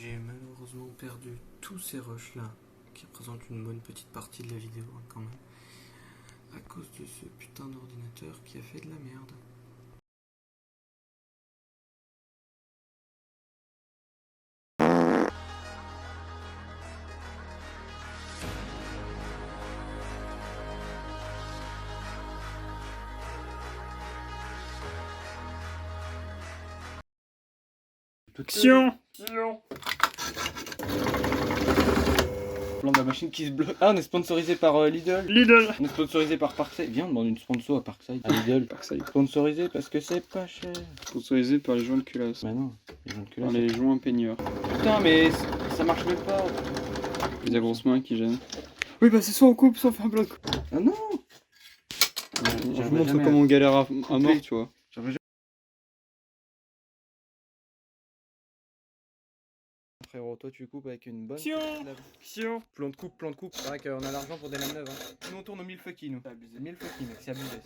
J'ai malheureusement perdu tous ces rushs là, qui représentent une bonne petite partie de la vidéo quand même, à cause de ce putain d'ordinateur qui a fait de la merde. Action! Plan de la machine qui se bloque. Ah, on est sponsorisé par Lidl. Lidl. On est sponsorisé par Parkside. Viens, on demande une sponsor à Parkside. À Lidl. Parkside. Sponsorisé parce que c'est pas cher. Sponsorisé par les joints de culasse. Bah non, les gens de Par culasse. les joints peigneurs. Putain, mais ça marche même pas. Les grosses mains qui gênent. Oui, bah c'est soit on coupe, soit on fait un bloc. Ah non! Je vous montre comment on galère à mort, tu vois. Frérot, toi tu coupes avec une bonne. Action. Plan de coupe, plan de coupe. C'est vrai qu'on a l'argent pour des lames neuves. Hein. Nous on tourne au millefeuille, nous. C'est abusé. Millefeuille, mec, c'est abusé.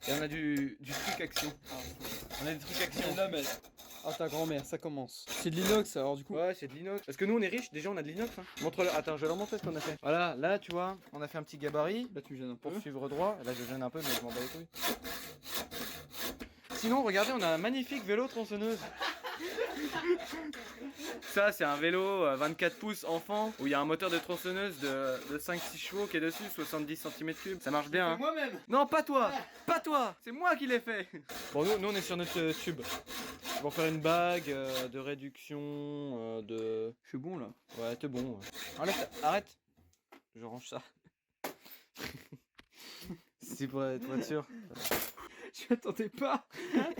Et on a du truc action. On a des trucs action. Là, mais... Ah, ta grand-mère, ça commence. C'est de l'inox alors du coup. Ouais, c'est de l'inox. Parce que nous on est riches, déjà on a de l'inox. Hein. Montre-le. Attends, je vais leur montrer ce qu'on a fait. Voilà, là tu vois, on a fait un petit gabarit. Là, tu me gênes un peu. Pour suivre droit. Là je gêne un peu, mais je m'en bats les couilles. Sinon, regardez, on a un magnifique vélo tronçonneuse. Ça, c'est un vélo 24 pouces enfant où il y a un moteur de tronçonneuse de 5-6 chevaux qui est dessus, 70 cm3. Ça marche bien. Hein. Moi-même. Non, pas toi. Pas toi. C'est moi qui l'ai fait. Bon, nous on est sur notre tube. On va faire une bague de réduction de. Je suis bon là. Ouais, t'es bon. Ouais. Arrête. Je range ça. C'est pour être sûr. Je m'attendais pas.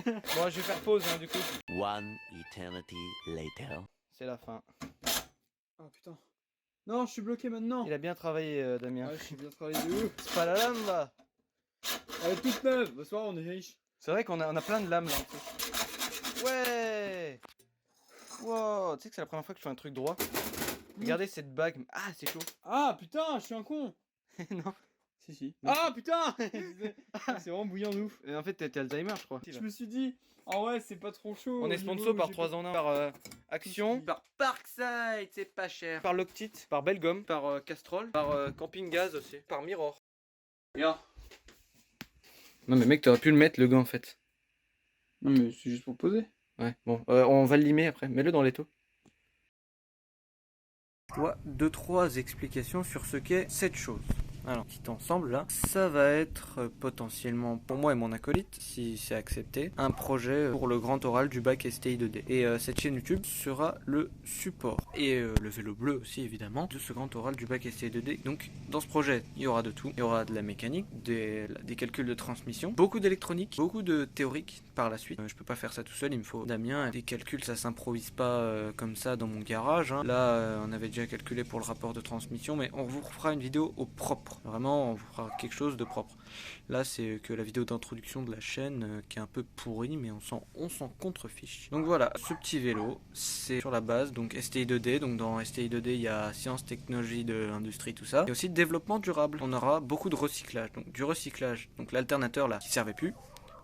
Bon, je vais faire pause hein, du coup. One eternity later. C'est la fin. Ah putain. Non, je suis bloqué maintenant. Il a bien travaillé, Damien. Ouais, je suis bien travaillé de ouf. C'est pas la lame là. Elle est toute neuve. Bonsoir, on est riche. C'est vrai qu'on a plein de lames là en plus. Ouais. Wow, tu sais que c'est la première fois que je fais un truc droit. Regardez cette bague. Ah, c'est chaud. Ah putain, je suis un con. Non. Si. Non. Ah putain. C'est vraiment bouillant de ouf. En fait, t'es Alzheimer, je crois. Je me suis dit, ah ouais, c'est pas trop chaud. On est sponsor par 3 en 1. Par Action. Par Parkside, c'est pas cher. Par Loctit. Par Belgum. Par Castrol. Par Camping Gaz aussi. Par Mirror. Regarde. Non mais mec, t'aurais pu le mettre le gant en fait. Non, mais c'est juste pour poser. Ouais, bon, on va le limer après. Mets-le dans l'étau. Je vois 2-3 explications sur ce qu'est cette chose. Alors, petit ensemble là, ça va être potentiellement pour moi et mon acolyte, si c'est accepté, un projet pour le grand oral du bac STI 2D. Et cette chaîne YouTube sera le support. Et le vélo bleu aussi évidemment, de ce grand oral du bac STI 2D. Donc dans ce projet, il y aura de tout. Il y aura de la mécanique, des calculs de transmission, beaucoup d'électronique, beaucoup de théorique par la suite. Je peux pas faire ça tout seul, il me faut Damien. Des calculs, ça s'improvise pas comme ça dans mon garage. Hein. Là, on avait déjà calculé pour le rapport de transmission, mais on vous fera une vidéo au propre. Vraiment, on vous fera quelque chose de propre. Là, c'est que la vidéo d'introduction de la chaîne qui est un peu pourrie, mais on s'en contrefiche. Donc voilà, ce petit vélo, c'est sur la base, donc STI 2D. Donc dans STI 2D, il y a sciences, technologie, de l'industrie, tout ça. Et aussi développement durable. On aura beaucoup de recyclage. Donc du recyclage, donc l'alternateur là, qui servait plus,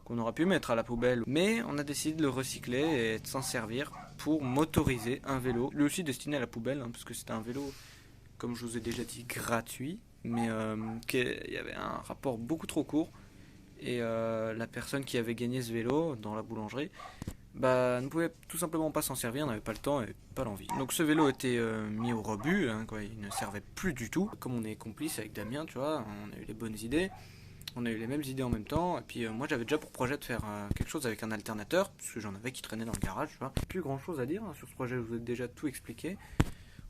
qu'on aurait pu mettre à la poubelle. Mais on a décidé de le recycler et de s'en servir pour motoriser un vélo. Lui aussi destiné à la poubelle, hein, parce que c'était un vélo, comme je vous ai déjà dit, gratuit. Mais il y avait un rapport beaucoup trop court et la personne qui avait gagné ce vélo dans la boulangerie ne pouvait tout simplement pas s'en servir, n'avait pas le temps et pas l'envie. Donc ce vélo était mis au rebut, hein, quoi, il ne servait plus du tout. Comme on est complice avec Damien, tu vois, on a eu les bonnes idées, on a eu les mêmes idées en même temps. Et puis moi j'avais déjà pour projet de faire quelque chose avec un alternateur, parce que j'en avais qui traînait dans le garage, tu vois. Plus grand chose à dire hein, sur ce projet, je vous ai déjà tout expliqué.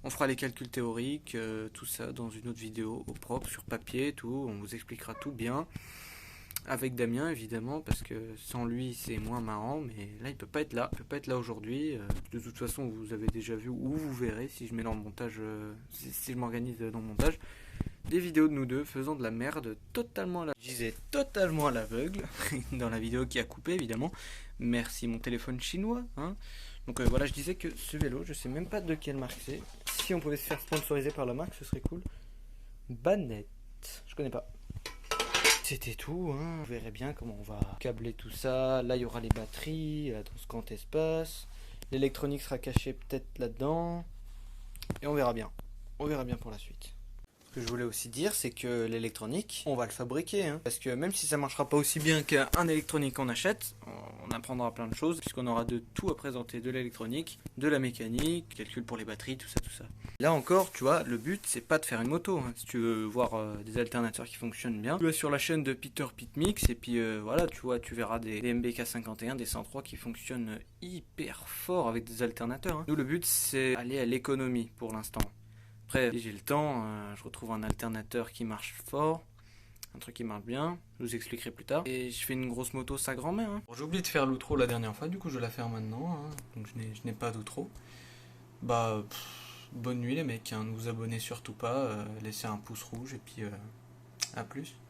On fera les calculs théoriques, tout ça dans une autre vidéo au propre, sur papier, tout. On vous expliquera tout bien. Avec Damien, évidemment, parce que sans lui, c'est moins marrant. Mais là, il peut pas être là. Il peut pas être là aujourd'hui. De toute façon, vous avez déjà vu, ou vous verrez, si je mets dans le montage, si je m'organise dans le montage, des vidéos de nous deux faisant de la merde totalement à l'aveugle. Dans la vidéo qui a coupé, évidemment. Merci mon téléphone chinois, hein. Donc voilà, je disais que ce vélo, je sais même pas de quelle marque c'est. Si on pouvait se faire sponsoriser par la marque, ce serait cool. Banette, je connais pas. C'était tout, hein. Vous verrez bien comment on va câbler tout ça. Là, il y aura les batteries, là, dans ce grand espace. L'électronique sera cachée peut-être là-dedans. Et on verra bien. On verra bien pour la suite. Ce que je voulais aussi dire, c'est que l'électronique, on va le fabriquer. Hein. Parce que même si ça marchera pas aussi bien qu'un électronique qu'on achète, on apprendra plein de choses, puisqu'on aura de tout à présenter. De l'électronique, de la mécanique, calcul pour les batteries, tout ça, tout ça. Là encore, tu vois, le but, c'est pas de faire une moto. Hein. Si tu veux voir des alternateurs qui fonctionnent bien, tu vas sur la chaîne de Peter Pitmix, et puis voilà, tu vois, tu verras des MBK51, des 103 qui fonctionnent hyper fort avec des alternateurs. Hein. Nous, le but, c'est aller à l'économie pour l'instant. Après, si j'ai le temps, je retrouve un alternateur qui marche fort, un truc qui marche bien, je vous expliquerai plus tard. Et je fais une grosse moto sa grand-mère. Hein. Bon, j'ai oublié de faire l'outro la dernière fois, du coup je vais la faire maintenant, hein. Donc je n'ai pas d'outro. Bah, bonne nuit les mecs, hein. Ne vous abonnez surtout pas, laissez un pouce rouge et puis à plus.